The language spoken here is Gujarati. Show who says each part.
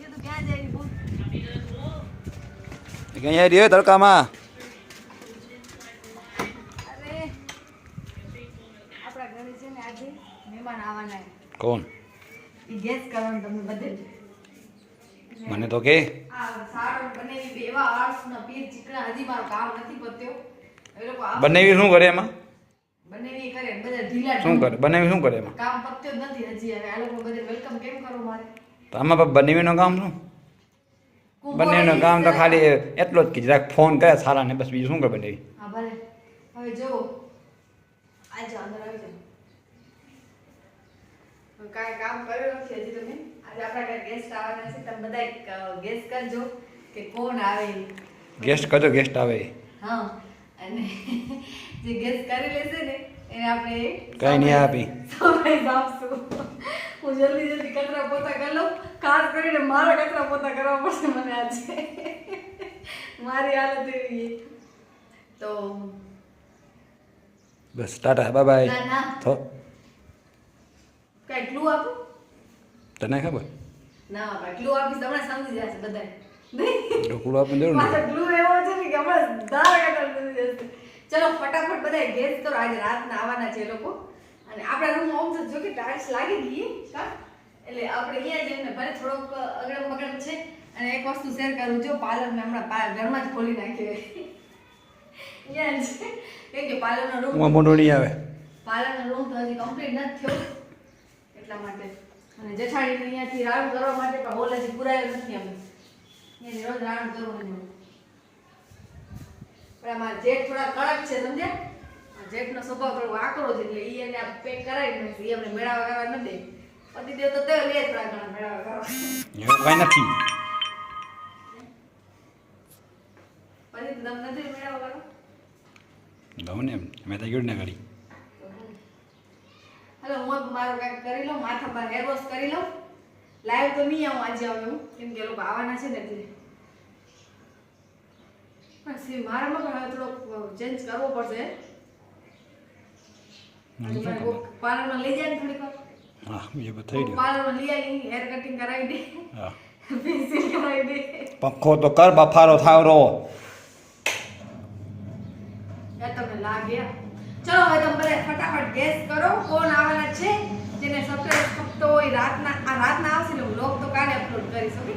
Speaker 1: તું ક્યાં જાય બોલ
Speaker 2: અહીંયા રહ્યો તડકામાં.
Speaker 1: અરે આપણા ઘરે છે ને આજે મહેમાન આવવાના છે.
Speaker 2: કોણ?
Speaker 1: ઈ ગેસ કરવાનું તમને બધે
Speaker 2: મને તો કે
Speaker 1: આ સારો બનેવી બેવા આર્ટ્સના પીર ચીકણા હજી મારો કામ નથી પત્યો એ લોકો
Speaker 2: બનાવી શું કરે એમાં?
Speaker 1: બનેવી કરે બધા ઢીલા
Speaker 2: શું કરે બનાવી શું કરે એમાં?
Speaker 1: કામ પત્યો જ નથી હજી હવે આ લોકો બધે વેલકમ કેમ કરો મારે
Speaker 2: તો આમાં બાપ બનાવીનું કામ શું? બનાવીનું કામ તો ખાલી એટલો જ કીધું ફોન કરે સારા ને બસ બીજું શું કરે બનાવી?
Speaker 1: હા ભલે હવે જો આજે અંદર આવી જાઓ કાંઈ કામ કર્યું નથી હજી તમે આજે આપણા ઘરે ગેસ્ટ આવવાના છે તમે બધા ગેસ કરજો કે કોણ આવે
Speaker 2: ગેસ્ટ કરજો ગેસ્ટ આવે.
Speaker 1: હા અને જે ગેસ કરી લેશે ને એને આપણે
Speaker 2: કઈ નહીં આપી
Speaker 1: સરપ્રાઈઝ આપશું હું જલ્દી જલ્દી કચરા પોતા કરી લઉં ખાસ કરીને મારા કચરા પોતા કરવા પડશે મને આજે મારી હાલત એવી તો
Speaker 2: બસ ટાટા બાય બાય.
Speaker 1: ના ના
Speaker 2: તો
Speaker 1: કઈ ક્લુ આપું
Speaker 2: તને ખબર
Speaker 1: ના ભાઈ ક્લુ આપીશ તમને સમજી જશે બધા
Speaker 2: ઢોકળું આપીને જરૂર
Speaker 1: પાછો
Speaker 2: નહીં.
Speaker 1: ક્લુ એવો છે ને કે હમણાં ધાર કાઢવા સમજી જશે ચલો ફટાફટ બધા ગેસ કરો આજે રાતના આવવાના છે એ લોકો અને આપણા રૂમમાં આમ તો જો કે ટાઇલ્સ લાગી ગઈ કા એટલે આપણે અહીંયા જઈને ભલે થોડોક અગડમ બગડમ છે અને એક વસ્તુ શેર કરું જો પાર્લર મેં હમણાં ઘરમાં જ ખોલી નાખ્યો અહીંયા છે કેમ કે પાર્લરનો રૂમ
Speaker 2: હું મોઢું નહીં આવે.
Speaker 1: પાર્લરનો રૂમ તો હજી કમ્પ્લીટ નથી થયો એટલા માટે અને જેઠાણીને અહીંયાથી રાઉન્ડ કરવા માટે પણ હોલ હજી પુરાયો નથી અમે અહીંયાથી રોજ રાઉન્ડ કરવાનું પણ અમારા જેઠ થોડા કડક છે સમજ્યા જેઠનો સ્વભાવ થોડો આકરો છે એટલે ઈ એને આ પેક કરાવી નથી અમને મેળાવા કરવા ન દે પતિદેવ તો તે લે થોડા ઘણા મેળાવા કરવા
Speaker 2: એવું કાંઈ નથી.
Speaker 1: પછી તમે નથી મેળાવા કરવા
Speaker 2: દઉં ને મેં તો ગયું ને ઘડી.
Speaker 1: હલો હું મારું કાંઈક કરી લઉં માથા પર હેર વોશ કરી લઉં લાઈવ તો નહીં આવું આજે આવું હું કેમ કે એ લોકો આવવાના છે ને એટલે પણ સી મારામાં પણ હવે થોડોક ચેન્જ કરવો પડશે પાર્લરમાં લઈ જાય ને થોડીક વાર
Speaker 2: હા એ બધું થઈ ગયું.
Speaker 1: પાર્લરમાં લઈ આવી હેર કટિંગ કરાવી દે
Speaker 2: હા
Speaker 1: પેન્સિલ કરાવી દે
Speaker 2: પંખો તો કર બફારો થાવ રો.
Speaker 1: યા તમને લાગ્યા ચલો હવે તમે બધા ફટાફટ ગેસ કરો કોણ આવવાના છે જેને સરપ્રાઈઝ ફક્ત હોય રાતના આવશે ને હું લોક તો કાલે અપલોડ કરીશ ઓકે